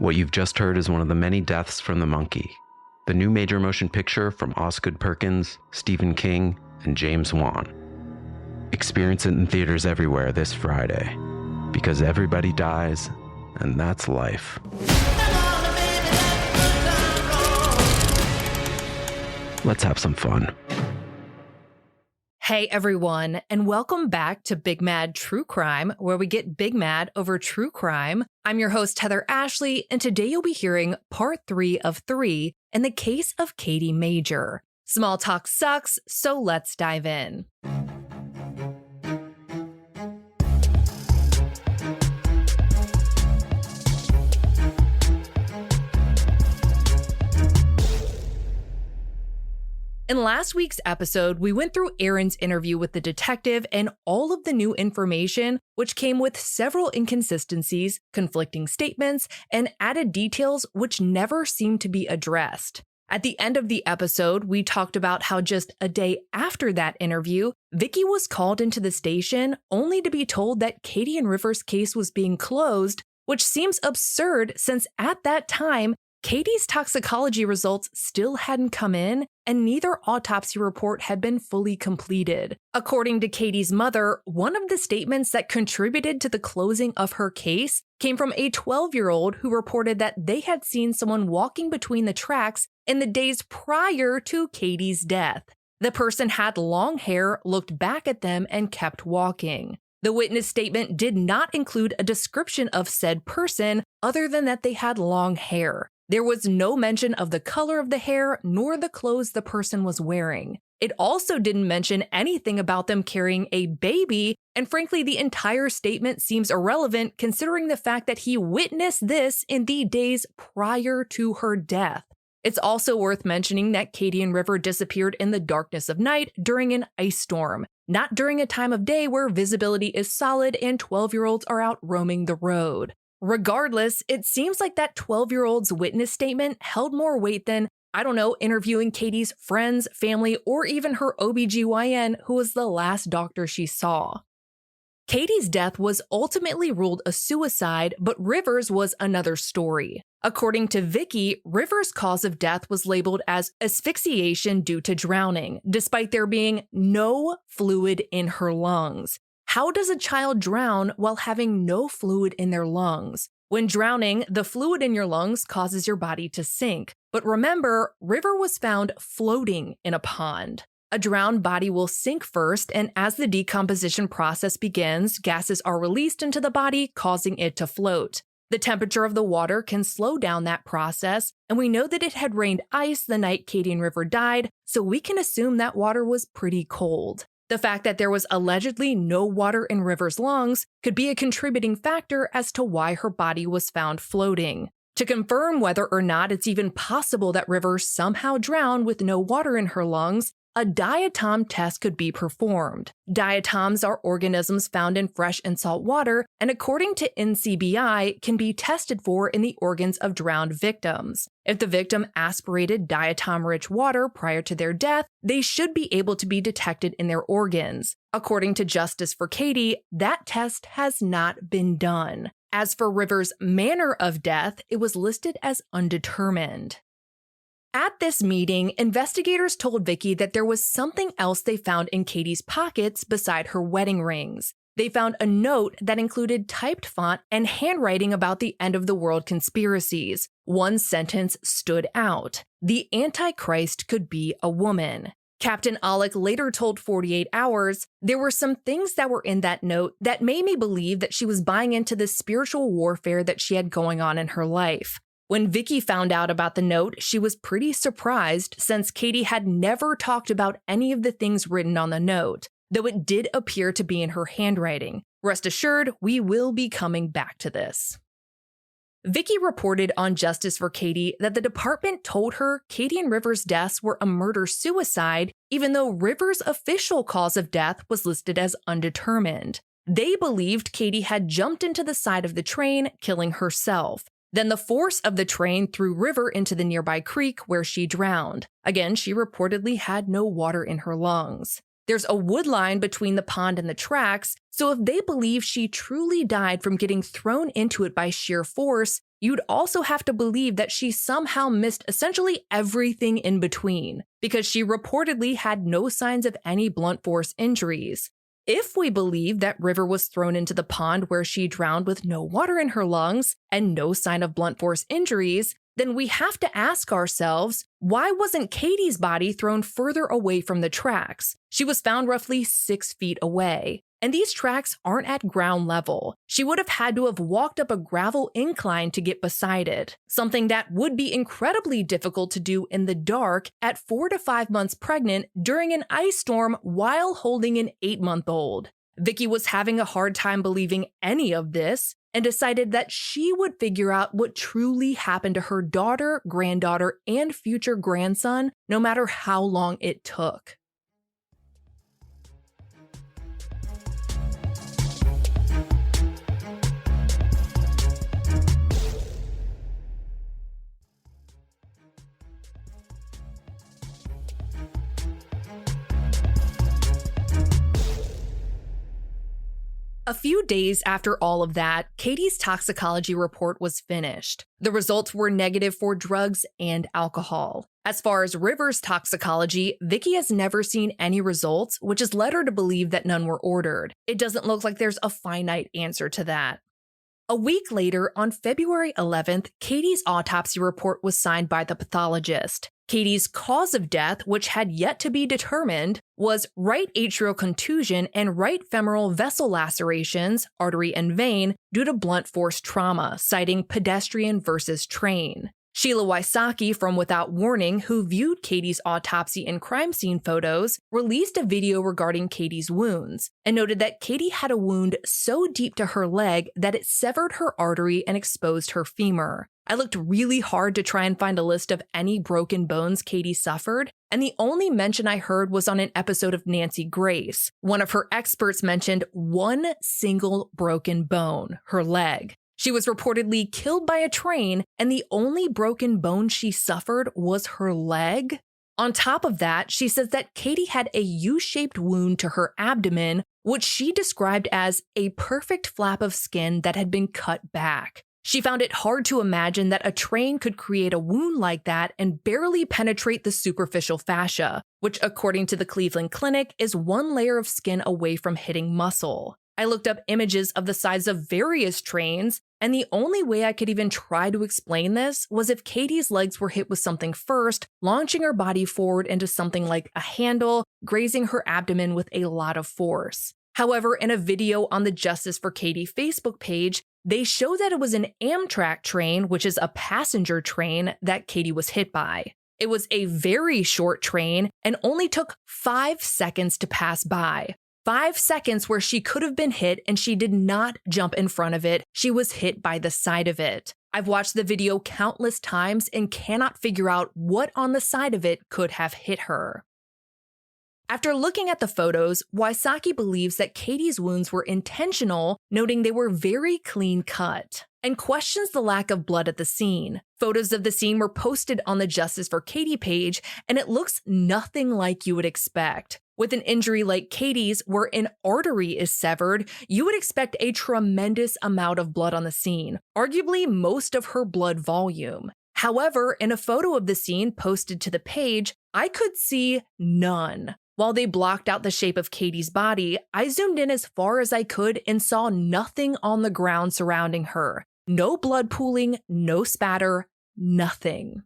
What you've just heard is one of the many deaths from the monkey, the new major motion picture from Osgood Perkins, Stephen King, and James Wan. Experience it in theaters everywhere this Friday, because everybody dies, and that's life. Let's have some fun. Hey everyone, and welcome back to Big Mad True Crime, where we get big mad over true crime. I'm your host, Heather Ashley, and today you'll be hearing part 3 of 3 in the case of Kadie Major. Small talk sucks, so let's dive in. In last week's episode, we went through Aaron's interview with the detective and all of the new information, which came with several inconsistencies, conflicting statements, and added details which never seemed to be addressed. At the end of the episode, we talked about how just a day after that interview, Vicky was called into the station only to be told that Kadie and Rivers' case was being closed, which seems absurd since at that time, Kadie's toxicology results still hadn't come in, and neither autopsy report had been fully completed. According to Kadie's mother, one of the statements that contributed to the closing of her case came from a 12-year-old who reported that they had seen someone walking between the tracks in the days prior to Kadie's death. The person had long hair, looked back at them, and kept walking. The witness statement did not include a description of said person other than that they had long hair. There was no mention of the color of the hair nor the clothes the person was wearing. It also didn't mention anything about them carrying a baby, and frankly, the entire statement seems irrelevant considering the fact that he witnessed this in the days prior to her death. It's also worth mentioning that Kadie and River disappeared in the darkness of night during an ice storm, not during a time of day where visibility is solid and 12-year-olds are out roaming the road. Regardless, it seems like that 12-year-old's witness statement held more weight than, interviewing Kadie's friends, family, or even her OBGYN, who was the last doctor she saw. Kadie's death was ultimately ruled a suicide, but Rivers was another story. According to Vicky, Rivers' cause of death was labeled as asphyxiation due to drowning, despite there being no fluid in her lungs. How does a child drown while having no fluid in their lungs? When drowning, the fluid in your lungs causes your body to sink. But remember, River was found floating in a pond. A drowned body will sink first, and as the decomposition process begins, gases are released into the body, causing it to float. The temperature of the water can slow down that process, and we know that it had rained ice the night Kadie and River died, so we can assume that water was pretty cold. The fact that there was allegedly no water in River's lungs could be a contributing factor as to why her body was found floating. To confirm whether or not it's even possible that River somehow drowned with no water in her lungs, a diatom test could be performed. Diatoms are organisms found in fresh and salt water, and according to NCBI, can be tested for in the organs of drowned victims. If the victim aspirated diatom-rich water prior to their death, they should be able to be detected in their organs. According to Justice for Kadie, that test has not been done. As for Rivers' manner of death, it was listed as undetermined. At this meeting, investigators told Vicky that there was something else they found in Kadie's pockets beside her wedding rings. They found a note that included typed font and handwriting about the end of the world conspiracies. One sentence stood out: the Antichrist could be a woman. Captain Alec later told 48 Hours, "There were some things that were in that note that made me believe that she was buying into the spiritual warfare that she had going on in her life." When Vicky found out about the note, she was pretty surprised since Kadie had never talked about any of the things written on the note, though it did appear to be in her handwriting. Rest assured, we will be coming back to this. Vicky reported on Justice for Kadie that the department told her Kadie and Rivers' deaths were a murder-suicide, even though Rivers' official cause of death was listed as undetermined. They believed Kadie had jumped into the side of the train, killing herself. Then the force of the train threw River into the nearby creek where she drowned. Again, she reportedly had no water in her lungs. There's a wood line between the pond and the tracks, so if they believe she truly died from getting thrown into it by sheer force, you'd also have to believe that she somehow missed essentially everything in between, because she reportedly had no signs of any blunt force injuries. If we believe that River was thrown into the pond where she drowned with no water in her lungs and no sign of blunt force injuries, then we have to ask ourselves, why wasn't Kadie's body thrown further away from the tracks? She was found roughly 6 feet away, and these tracks aren't at ground level. She would have had to have walked up a gravel incline to get beside it, something that would be incredibly difficult to do in the dark at 4 to 5 months pregnant during an ice storm while holding an 8-month-old. Vicky was having a hard time believing any of this and decided that she would figure out what truly happened to her daughter, granddaughter, and future grandson, no matter how long it took. A few days after all of that, Kadie's toxicology report was finished. The results were negative for drugs and alcohol. As far as River's toxicology, Vicky has never seen any results, which has led her to believe that none were ordered. It doesn't look like there's a finite answer to that. A week later, on February 11th, Kadie's autopsy report was signed by the pathologist. Kadie's cause of death, which had yet to be determined, was right atrial contusion and right femoral vessel lacerations, artery and vein, due to blunt force trauma, citing pedestrian versus train. Sheila Wysocki from Without Warning, who viewed Kadie's autopsy and crime scene photos, released a video regarding Kadie's wounds and noted that Kadie had a wound so deep to her leg that it severed her artery and exposed her femur. I looked really hard to try and find a list of any broken bones Kadie suffered, and the only mention I heard was on an episode of Nancy Grace. One of her experts mentioned one single broken bone, her leg. She was reportedly killed by a train, and the only broken bone she suffered was her leg. On top of that, she says that Kadie had a U-shaped wound to her abdomen, which she described as a perfect flap of skin that had been cut back. She found it hard to imagine that a train could create a wound like that and barely penetrate the superficial fascia, which, according to the Cleveland Clinic, is one layer of skin away from hitting muscle. I looked up images of the size of various trains, and the only way I could even try to explain this was if Kadie's legs were hit with something first, launching her body forward into something like a handle, grazing her abdomen with a lot of force. However, in a video on the Justice for Kadie Facebook page, they show that it was an Amtrak train, which is a passenger train, that Kadie was hit by. It was a very short train and only took 5 seconds to pass by. 5 seconds where she could have been hit and she did not jump in front of it. She was hit by the side of it. I've watched the video countless times and cannot figure out what on the side of it could have hit her. After looking at the photos, Wysocki believes that Kadie's wounds were intentional, noting they were very clean cut, and questions the lack of blood at the scene. Photos of the scene were posted on the Justice for Kadie page, and it looks nothing like you would expect. With an injury like Kadie's, where an artery is severed, you would expect a tremendous amount of blood on the scene, arguably most of her blood volume. However, in a photo of the scene posted to the page, I could see none. While they blocked out the shape of Kadie's body, I zoomed in as far as I could and saw nothing on the ground surrounding her. No blood pooling, no spatter, nothing.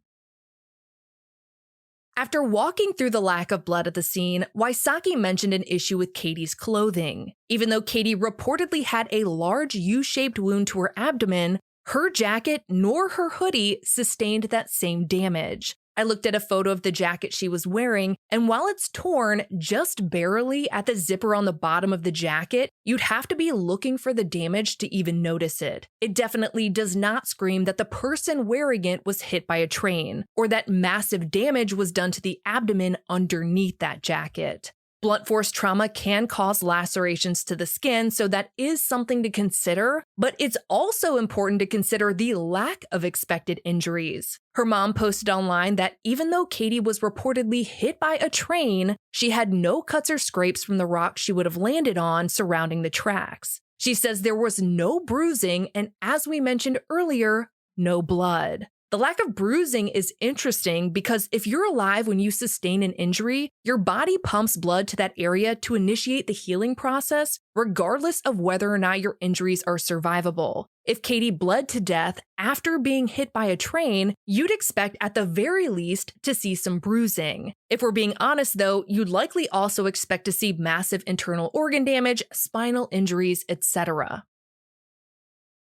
After walking through the lack of blood at the scene, Wysocki mentioned an issue with Kadie's clothing. Even though Kadie reportedly had a large U-shaped wound to her abdomen, her jacket nor her hoodie sustained that same damage. I looked at a photo of the jacket she was wearing, and while it's torn just barely at the zipper on the bottom of the jacket, you'd have to be looking for the damage to even notice it. It definitely does not scream that the person wearing it was hit by a train, or that massive damage was done to the abdomen underneath that jacket. Blunt force trauma can cause lacerations to the skin, so that is something to consider, but it's also important to consider the lack of expected injuries. Her mom posted online that even though Kadie was reportedly hit by a train, she had no cuts or scrapes from the rock she would have landed on surrounding the tracks. She says there was no bruising, and as we mentioned earlier, no blood. The lack of bruising is interesting because if you're alive when you sustain an injury, your body pumps blood to that area to initiate the healing process, regardless of whether or not your injuries are survivable. If Kadie bled to death after being hit by a train, you'd expect at the very least to see some bruising. If we're being honest though, you'd likely also expect to see massive internal organ damage, spinal injuries, etc.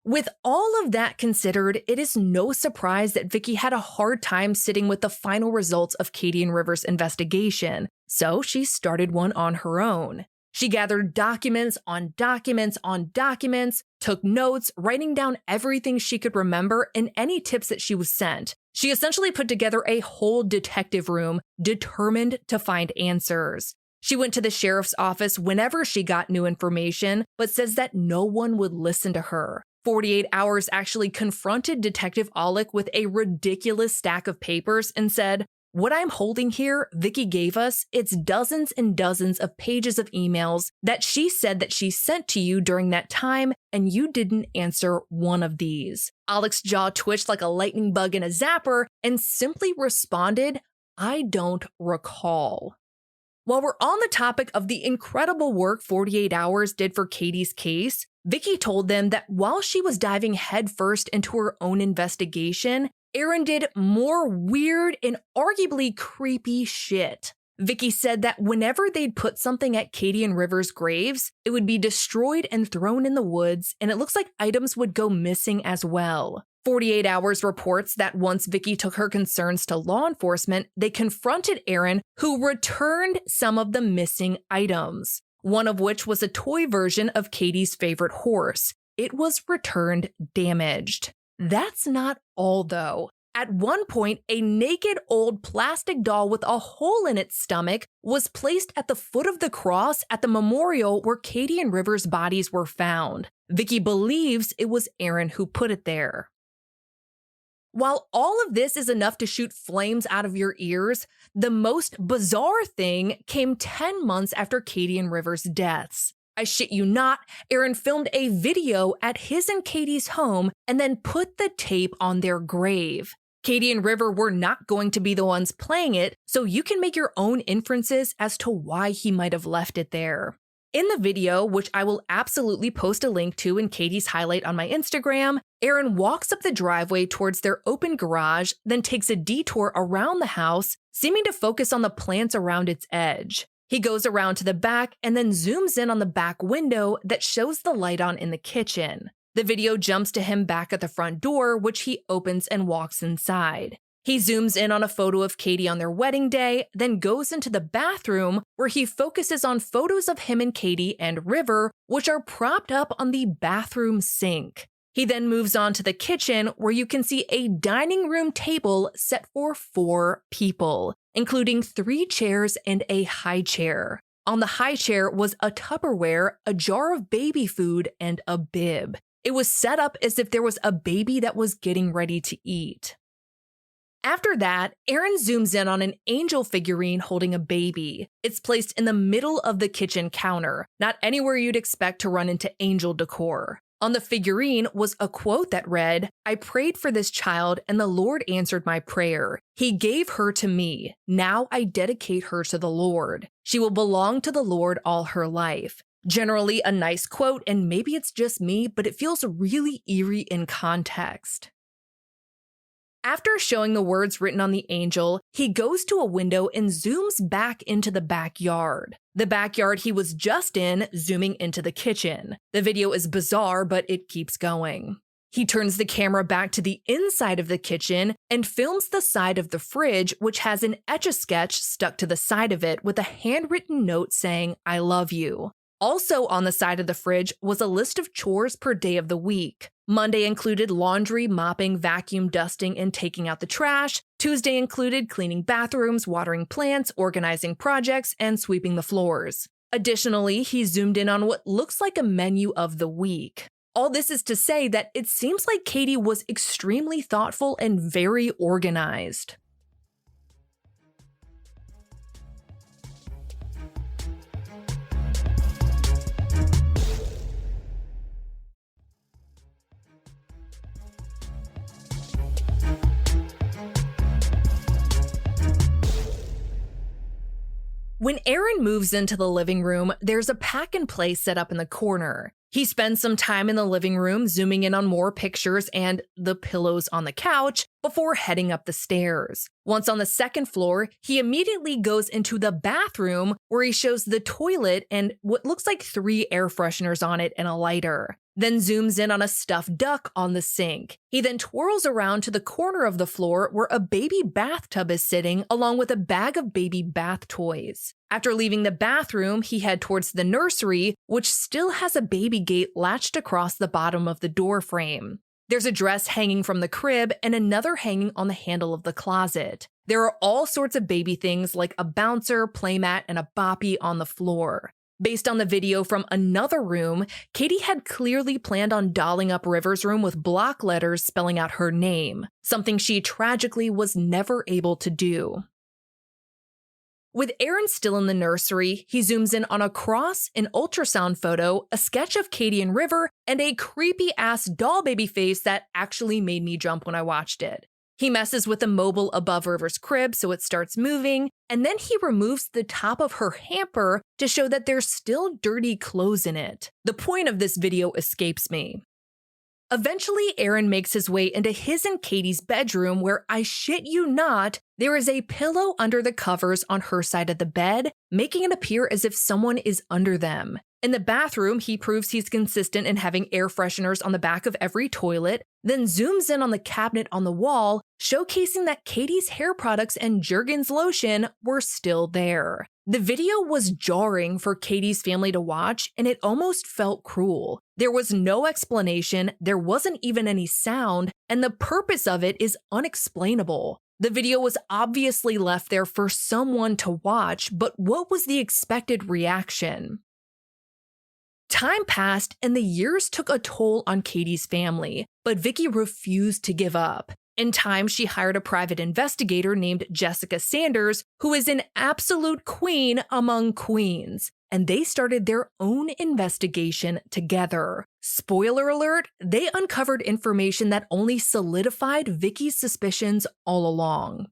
With all of that considered, it is no surprise that Vicky had a hard time sitting with the final results of Kadie and Rivers' investigation, so she started one on her own. She gathered documents on documents on documents, took notes, writing down everything she could remember and any tips that she was sent. She essentially put together a whole detective room, determined to find answers. She went to the sheriff's office whenever she got new information, but says that no one would listen to her. 48 Hours actually confronted Detective Aulick with a ridiculous stack of papers and said, "What I'm holding here, Vicky gave us, it's dozens and dozens of pages of emails that she said that she sent to you during that time, and you didn't answer one of these." Aulick's jaw twitched like a lightning bug in a zapper and simply responded, "I don't recall." While we're on the topic of the incredible work 48 Hours did for Kadie's case, Vicky told them that while she was diving headfirst into her own investigation, Aaron did more weird and arguably creepy shit. Vicky said that whenever they'd put something at Kadie and Rivers' graves, it would be destroyed and thrown in the woods, and it looks like items would go missing as well. 48 Hours reports that once Vicky took her concerns to law enforcement, they confronted Aaron, who returned some of the missing items, one of which was a toy version of Kadie's favorite horse. It was returned damaged. That's not all, though. At one point, a naked old plastic doll with a hole in its stomach was placed at the foot of the cross at the memorial where Kadie and Rivers' bodies were found. Vicky believes it was Aaron who put it there. While all of this is enough to shoot flames out of your ears, the most bizarre thing came 10 months after Kadie and Rivers' deaths. I shit you not, Aaron filmed a video at his and Kadie's home and then put the tape on their grave. Kadie and River were not going to be the ones playing it, so you can make your own inferences as to why he might have left it there. In the video, which I will absolutely post a link to in Kadie's highlight on my Instagram, Aaron walks up the driveway towards their open garage, then takes a detour around the house, seeming to focus on the plants around its edge. He goes around to the back and then zooms in on the back window that shows the light on in the kitchen. The video jumps to him back at the front door, which he opens and walks inside. He zooms in on a photo of Kadie on their wedding day, then goes into the bathroom where he focuses on photos of him and Kadie and River, which are propped up on the bathroom sink. He then moves on to the kitchen where you can see a dining room table set for 4 people, including 3 chairs and a high chair. On the high chair was a Tupperware, a jar of baby food, and a bib. It was set up as if there was a baby that was getting ready to eat. After that, Aaron zooms in on an angel figurine holding a baby. It's placed in the middle of the kitchen counter, not anywhere you'd expect to run into angel decor. On the figurine was a quote that read, "I prayed for this child and the Lord answered my prayer. He gave her to me. Now I dedicate her to the Lord. She will belong to the Lord all her life." Generally a nice quote, and maybe it's just me, but it feels really eerie in context. After showing the words written on the angel, he goes to a window and zooms back into the backyard. The backyard he was just in, zooming into the kitchen. The video is bizarre, but it keeps going. He turns the camera back to the inside of the kitchen and films the side of the fridge, which has an Etch-a-Sketch stuck to the side of it with a handwritten note saying, "I love you." Also on the side of the fridge was a list of chores per day of the week. Monday included laundry, mopping, vacuum, dusting, and taking out the trash. Tuesday included cleaning bathrooms, watering plants, organizing projects, and sweeping the floors. Additionally, he zoomed in on what looks like a menu of the week. All this is to say that it seems like Kadie was extremely thoughtful and very organized. When Aaron moves into the living room, there's a pack and play set up in the corner. He spends some time in the living room zooming in on more pictures and the pillows on the couch before heading up the stairs. Once on the second floor, he immediately goes into the bathroom where he shows the toilet and what looks like 3 air fresheners on it and a lighter. Then zooms in on a stuffed duck on the sink. He then twirls around to the corner of the floor where a baby bathtub is sitting along with a bag of baby bath toys. After leaving the bathroom, he head towards the nursery, which still has a baby gate latched across the bottom of the door frame. There's a dress hanging from the crib and another hanging on the handle of the closet. There are all sorts of baby things like a bouncer, playmat, and a boppy on the floor. Based on the video from another room, Kadie had clearly planned on dolling up River's room with block letters spelling out her name, something she tragically was never able to do. With Aaron still in the nursery, he zooms in on a cross, an ultrasound photo, a sketch of Kadie and River, and a creepy-ass doll baby face that actually made me jump when I watched it. He messes with the mobile above River's crib so it starts moving, and then he removes the top of her hamper to show that there's still dirty clothes in it. The point of this video escapes me. Eventually, Aaron makes his way into his and Kadie's bedroom where, I shit you not, there is a pillow under the covers on her side of the bed, making it appear as if someone is under them. In the bathroom, he proves he's consistent in having air fresheners on the back of every toilet, then zooms in on the cabinet on the wall, showcasing that Kadie's hair products and Jergens lotion were still there. The video was jarring for Kadie's family to watch, and it almost felt cruel. There was no explanation, there wasn't even any sound, and the purpose of it is unexplainable. The video was obviously left there for someone to watch, but what was the expected reaction? Time passed and the years took a toll on Kadie's family, but Vicky refused to give up. In time, she hired a private investigator named Jessica Sanders, who is an absolute queen among queens, and they started their own investigation together. Spoiler alert, they uncovered information that only solidified Vicky's suspicions all along.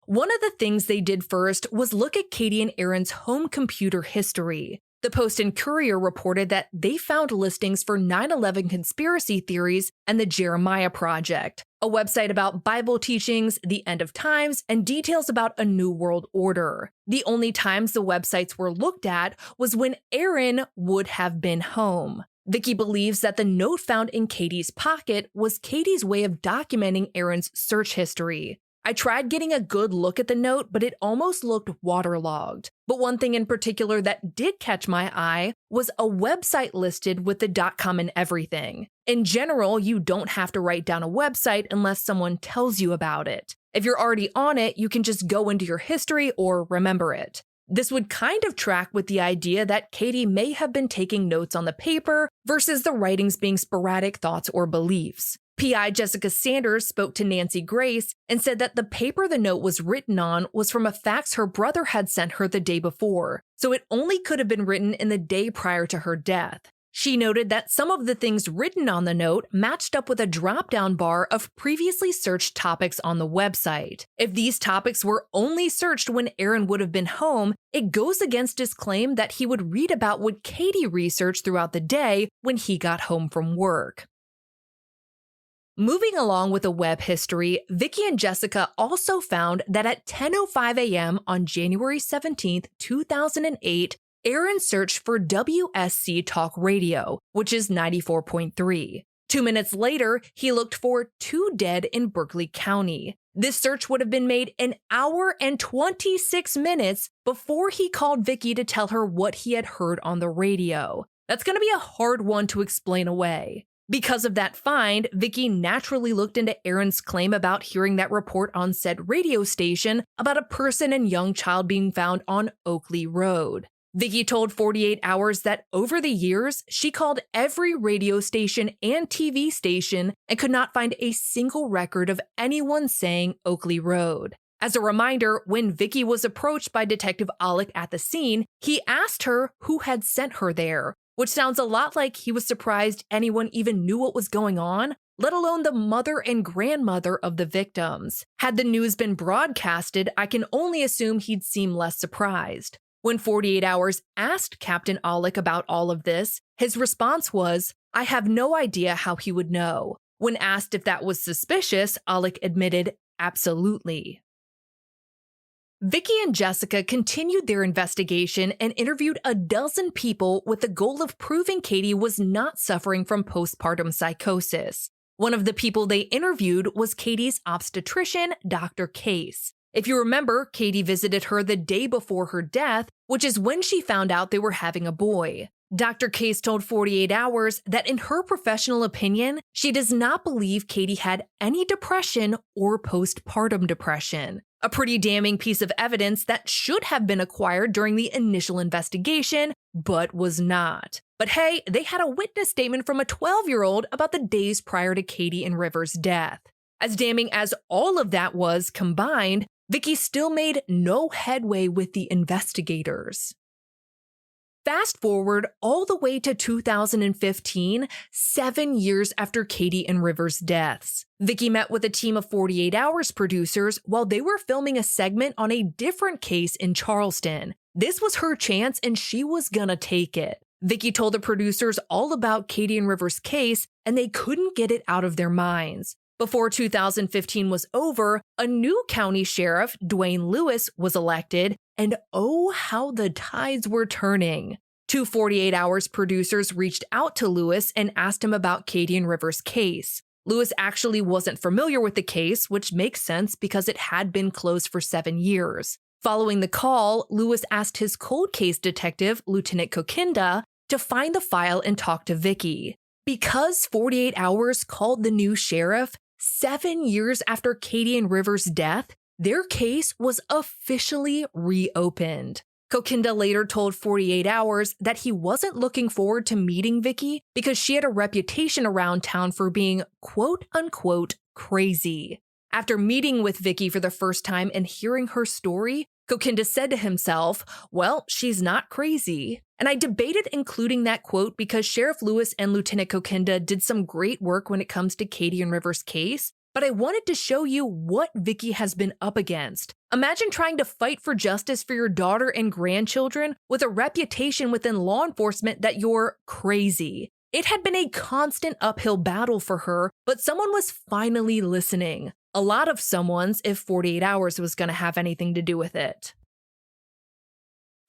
One of the things they did first was look at Kadie and Aaron's home computer history. The Post and Courier reported that they found listings for 9/11 conspiracy theories and the Jeremiah Project, a website about Bible teachings, the end of times, and details about a new world order. The only times the websites were looked at was when Aaron would have been home. Vicky believes that the note found in Kadie's pocket was Kadie's way of documenting Aaron's search history. I tried getting a good look at the note, but it almost looked waterlogged. But one thing in particular that did catch my eye was a website listed with the .com and everything. In general, you don't have to write down a website unless someone tells you about it. If you're already on it, you can just go into your history or remember it. This would kind of track with the idea that Kadie may have been taking notes on the paper versus the writings being sporadic thoughts or beliefs. PI Jessica Sanders spoke to Nancy Grace and said that the paper the note was written on was from a fax her brother had sent her the day before, so it only could have been written in the day prior to her death. She noted that some of the things written on the note matched up with a drop-down bar of previously searched topics on the website. If these topics were only searched when Aaron would have been home, it goes against his claim that he would read about what Kadie researched throughout the day when he got home from work. Moving along with the web history, Vicky and Jessica also found that at 10:05 a.m. on January 17, 2008, Aaron searched for WSC Talk Radio, which is 94.3. 2 minutes later, he looked for 2 dead in Berkeley County. This search would have been made an hour and 26 minutes before he called Vicky to tell her what he had heard on the radio. That's going to be a hard one to explain away. Because of that find, Vicky naturally looked into Aaron's claim about hearing that report on said radio station about a person and young child being found on Oakley Road. Vicky told 48 Hours that over the years, she called every radio station and TV station and could not find a single record of anyone saying Oakley Road. As a reminder, when Vicky was approached by Detective Alec at the scene, he asked her who had sent her there, which sounds a lot like he was surprised anyone even knew what was going on, let alone the mother and grandmother of the victims. Had the news been broadcasted, I can only assume he'd seem less surprised. When 48 Hours asked Captain Alec about all of this, his response was, "I have no idea how he would know." When asked if that was suspicious, Alec admitted, "Absolutely." Vicky and Jessica continued their investigation and interviewed a dozen people with the goal of proving Kadie was not suffering from postpartum psychosis. One of the people they interviewed was Kadie's obstetrician, Dr. Case. If you remember, Kadie visited her the day before her death, which is when she found out they were having a boy. Dr. Case told 48 Hours that in her professional opinion, she does not believe Kadie had any depression or postpartum depression. A pretty damning piece of evidence that should have been acquired during the initial investigation, but was not. But hey, they had a witness statement from a 12-year-old about the days prior to Kadie and Rivers' death. As damning as all of that was combined, Vicky still made no headway with the investigators. Fast forward all the way to 2015, 7 years after Kadie and Rivers' deaths. Vicky met with a team of 48 Hours producers while they were filming a segment on a different case in Charleston. This was her chance and she was gonna take it. Vicky told the producers all about Kadie and Rivers' case and they couldn't get it out of their minds. Before 2015 was over, a new county sheriff, Dwayne Lewis, was elected, and oh, how the tides were turning. Two 48 Hours producers reached out to Lewis and asked him about Kadie and Rivers' case. Lewis actually wasn't familiar with the case, which makes sense because it had been closed for 7 years. Following the call, Lewis asked his cold case detective, Lieutenant Kokinda, to find the file and talk to Vicky. Because 48 Hours called the new sheriff, 7 years after Kadie and Rivers' death, their case was officially reopened. Kokinda later told 48 Hours that he wasn't looking forward to meeting Vicky because she had a reputation around town for being quote-unquote crazy. After meeting with Vicky for the first time and hearing her story, Kokinda said to himself, "Well, she's not crazy." And I debated including that quote because Sheriff Lewis and Lieutenant Kokinda did some great work when it comes to Kadie and Rivers' case, but I wanted to show you what Vicky has been up against. Imagine trying to fight for justice for your daughter and grandchildren with a reputation within law enforcement that you're crazy. It had been a constant uphill battle for her, but someone was finally listening. A lot of someone's if 48 Hours was going to have anything to do with it.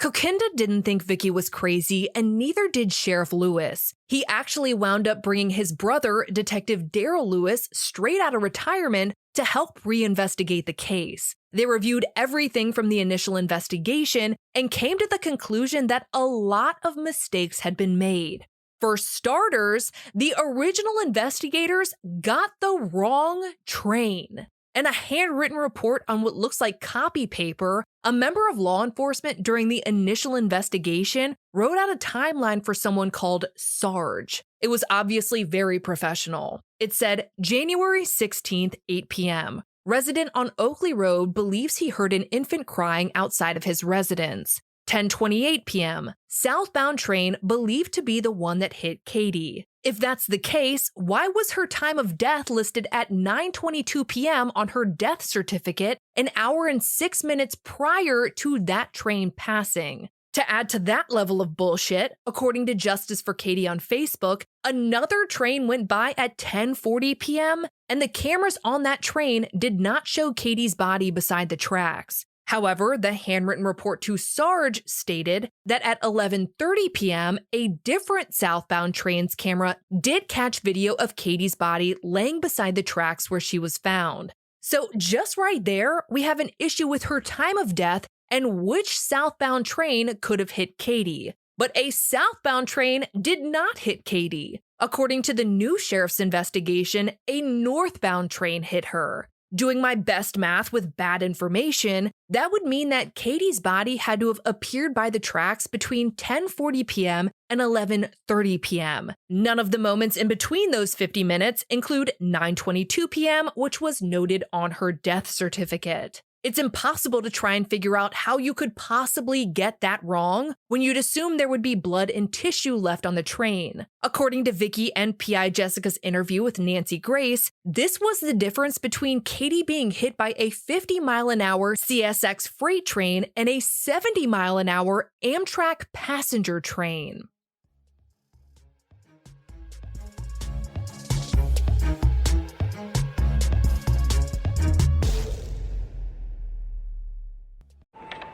Kokinda didn't think Vicky was crazy, and neither did Sheriff Lewis. He actually wound up bringing his brother, Detective Daryl Lewis, straight out of retirement to help reinvestigate the case. They reviewed everything from the initial investigation and came to the conclusion that a lot of mistakes had been made. For starters, the original investigators got the wrong train. In a handwritten report on what looks like copy paper, a member of law enforcement during the initial investigation wrote out a timeline for someone called Sarge. It was obviously very professional. It said, January 16th, 8 p.m. Resident on Oakley Road believes he heard an infant crying outside of his residence. 10:28 p.m. Southbound train believed to be the one that hit Kadie. If that's the case, why was her time of death listed at 9:22 p.m. on her death certificate, an hour and 6 minutes prior to that train passing? To add to that level of bullshit, according to Justice for Kadie on Facebook, another train went by at 10:40 p.m., and the cameras on that train did not show Kadie's body beside the tracks. However, the handwritten report to Sarge stated that at 11:30 p.m., a different southbound train's camera did catch video of Kadie's body laying beside the tracks where she was found. So just right there, we have an issue with her time of death and which southbound train could have hit Kadie. But a southbound train did not hit Kadie. According to the new sheriff's investigation, a northbound train hit her. Doing my best math with bad information, that would mean that Kadie's body had to have appeared by the tracks between 10:40 p.m. and 11:30 p.m. None of the moments in between those 50 minutes include 9:22 p.m., which was noted on her death certificate. It's impossible to try and figure out how you could possibly get that wrong when you'd assume there would be blood and tissue left on the train. According to Vicky and PI Jessica's interview with Nancy Grace, this was the difference between Kadie being hit by a 50-mile-an-hour CSX freight train and a 70-mile-an-hour Amtrak passenger train.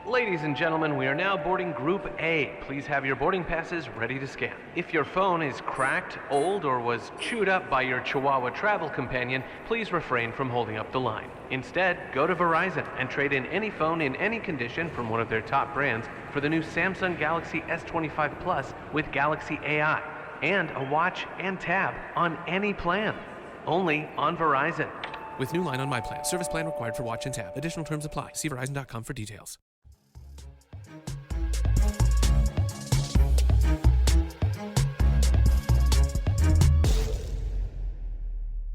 Ladies and gentlemen, we are now boarding Group A. Please have your boarding passes ready to scan. If your phone is cracked, old, or was chewed up by your Chihuahua travel companion, please refrain from holding up the line. Instead, go to Verizon and trade in any phone in any condition from one of their top brands for the new Samsung Galaxy S25 Plus with Galaxy AI, and a watch and tab on any plan. Only on Verizon. With new line on my plan. Service plan required for watch and tab. Additional terms apply. See Verizon.com for details.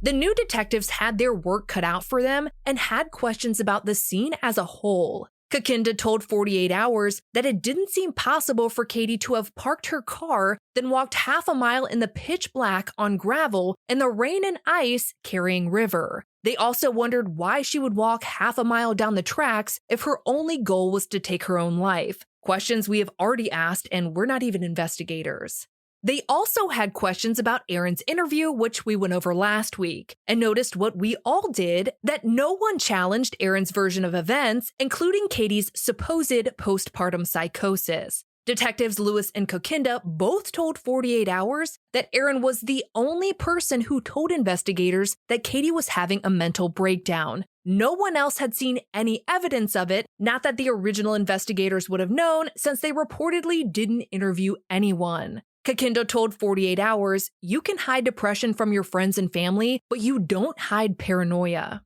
The new detectives had their work cut out for them and had questions about the scene as a whole. Kadie told 48 Hours that it didn't seem possible for Kadie to have parked her car, then walked half a mile in the pitch black on gravel in the rain and ice carrying river. They also wondered why she would walk half a mile down the tracks if her only goal was to take her own life. Questions we have already asked, and we're not even investigators. They also had questions about Erin's interview, which we went over last week, and noticed what we all did, that no one challenged Erin's version of events, including Kadie's supposed postpartum psychosis. Detectives Lewis and Kadie both told 48 Hours that Erin was the only person who told investigators that Kadie was having a mental breakdown. No one else had seen any evidence of it, not that the original investigators would have known, since they reportedly didn't interview anyone. Kadie told 48 Hours, "You can hide depression from your friends and family, but you don't hide paranoia."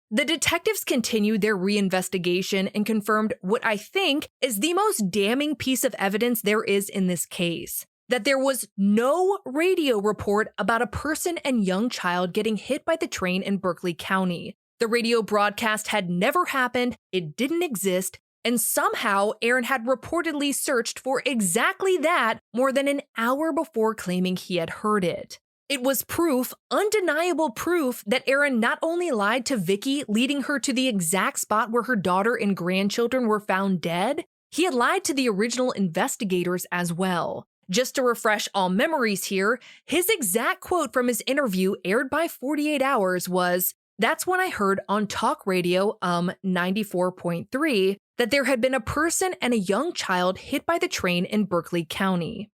The detectives continued their reinvestigation and confirmed what I think is the most damning piece of evidence there is in this case: that there was no radio report about a person and young child getting hit by the train in Berkeley County. The radio broadcast had never happened, it didn't exist, and somehow Erin had reportedly searched for exactly that more than an hour before claiming he had heard it. It was proof, undeniable proof, that Erin not only lied to Vicky, leading her to the exact spot where her daughter and grandchildren were found dead, he had lied to the original investigators as well. Just to refresh all memories here, his exact quote from his interview aired by 48 Hours was, "That's when I heard on talk radio 94.3 that there had been a person and a young child hit by the train in Berkeley County."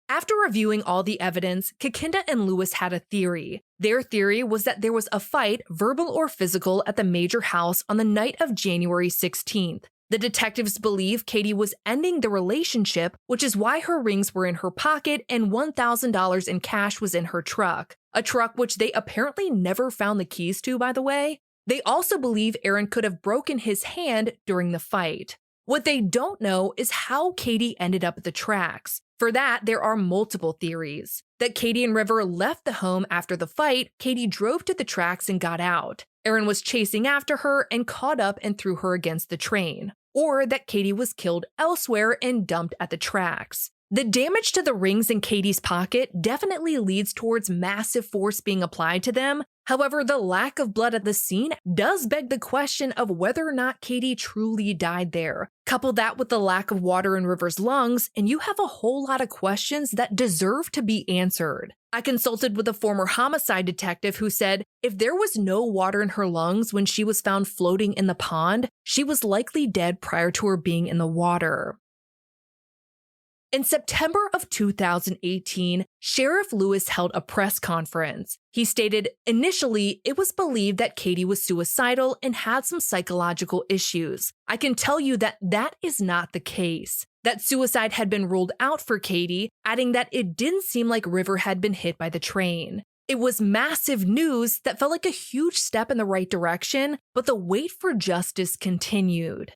After reviewing all the evidence, Kadie and Lewis had a theory. Their theory was that there was a fight, verbal or physical, at the Major house on the night of January 16th. The detectives believe Kadie was ending the relationship, which is why her rings were in her pocket and $1,000 in cash was in her truck. A truck which they apparently never found the keys to, by the way. They also believe Erin could have broken his hand during the fight. What they don't know is how Kadie ended up at the tracks. For that, there are multiple theories. That Kadie and River left the home after the fight, Kadie drove to the tracks and got out. Erin was chasing after her and caught up and threw her against the train. Or that Kadie was killed elsewhere and dumped at the tracks. The damage to the rings in Kadie's pocket definitely leads towards massive force being applied to them. However, the lack of blood at the scene does beg the question of whether or not Kadie truly died there. Couple that with the lack of water in River's lungs, and you have a whole lot of questions that deserve to be answered. I consulted with a former homicide detective who said if there was no water in her lungs when she was found floating in the pond, she was likely dead prior to her being in the water. In September of 2018, Sheriff Lewis held a press conference. He stated initially it was believed that Kadie was suicidal and had some psychological issues. I can tell you that that is not the case. That suicide had been ruled out for Kadie, adding that it didn't seem like River had been hit by the train. It was massive news that felt like a huge step in the right direction, but the wait for justice continued.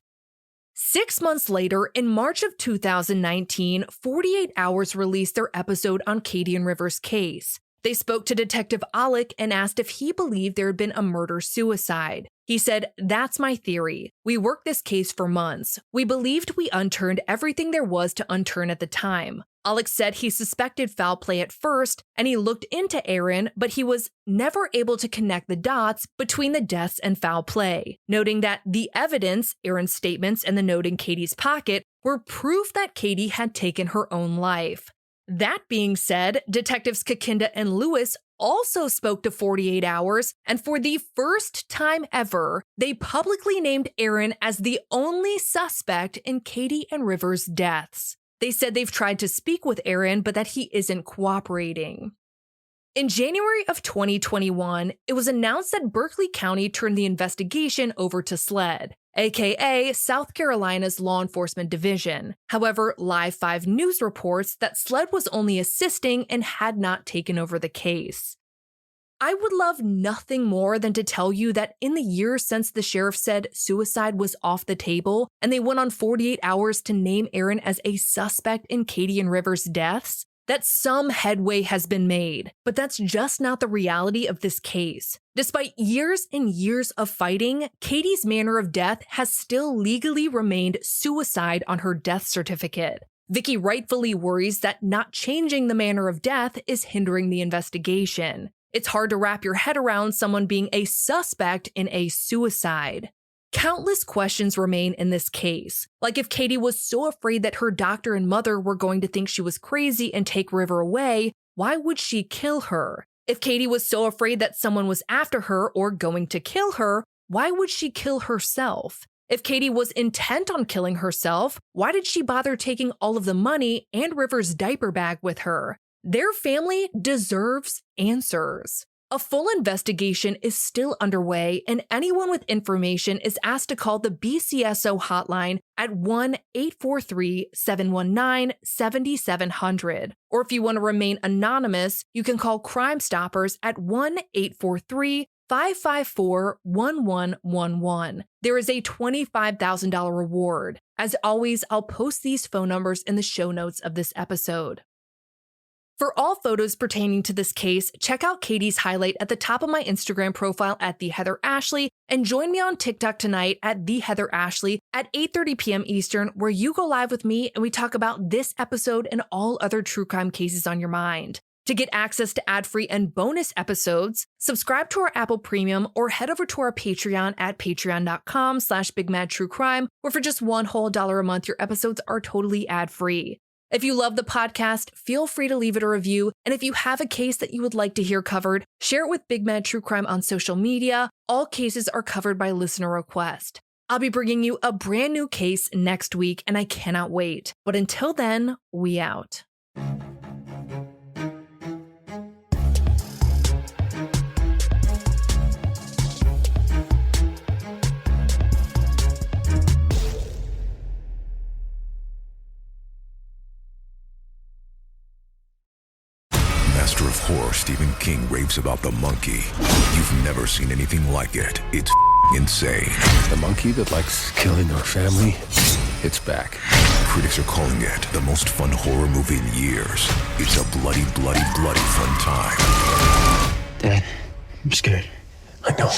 6 months later, in March of 2019, 48 Hours released their episode on Kadie and River's case. They spoke to Detective Alec and asked if he believed there had been a murder-suicide. He said, "That's my theory. We worked this case for months. We believed we unturned everything there was to unturn at the time." Alec said he suspected foul play at first, and he looked into Aaron, but he was never able to connect the dots between the deaths and foul play, noting that the evidence, Aaron's statements and the note in Kadie's pocket, were proof that Kadie had taken her own life. That being said, Detectives Kakinda and Lewis also spoke to 48 Hours, and for the first time ever, they publicly named Aaron as the only suspect in Kadie and Rivers' deaths. They said they've tried to speak with Aaron, but that he isn't cooperating. In January of 2021, it was announced that Berkeley County turned the investigation over to SLED, aka South Carolina's Law Enforcement Division. However, Live 5 News reports that SLED was only assisting and had not taken over the case. I would love nothing more than to tell you that in the years since the sheriff said suicide was off the table and they went on 48 Hours to name Aaron as a suspect in Kadie and Rivers' deaths, that some headway has been made, but that's just not the reality of this case. Despite years and years of fighting, Kadie's manner of death has still legally remained suicide on her death certificate. Vicky rightfully worries that not changing the manner of death is hindering the investigation. It's hard to wrap your head around someone being a suspect in a suicide. Countless questions remain in this case, like if Kadie was so afraid that her doctor and mother were going to think she was crazy and take River away, why would she kill her? If Kadie was so afraid that someone was after her or going to kill her, why would she kill herself? If Kadie was intent on killing herself, why did she bother taking all of the money and River's diaper bag with her? Their family deserves answers. A full investigation is still underway, and anyone with information is asked to call the BCSO hotline at 1-843-719-7700. Or if you want to remain anonymous, you can call Crime Stoppers at 1-843-554-1111. There is a $25,000 reward. As always, I'll post these phone numbers in the show notes of this episode. For all photos pertaining to this case, check out Kadie's highlight at the top of my Instagram profile at @TheHeatherAshley, and join me on TikTok tonight at @TheHeatherAshley at 8:30 p.m. Eastern, where you go live with me and we talk about this episode and all other true crime cases on your mind. To get access to ad-free and bonus episodes, subscribe to our Apple Premium or head over to our Patreon at patreon.com/BigMadTrueCrime, where for just $1 whole a month, your episodes are totally ad-free. If you love the podcast, feel free to leave it a review. And if you have a case that you would like to hear covered, share it with Big Mad True Crime on social media. All cases are covered by listener request. I'll be bringing you a brand new case next week, and I cannot wait. But until then, we out. Master of horror Stephen King raves about the monkey. You've never seen anything like it. It's insane. The monkey that likes killing our family, it's back. Critics are calling it the most fun horror movie in years. It's a bloody, bloody, bloody fun time. Dad, I'm scared. I know.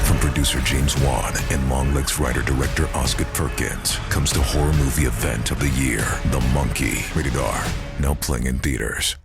From producer James Wan and Longlegs writer-director Osgood Perkins comes the horror movie event of the year, The Monkey. Rated R. Now playing in theaters.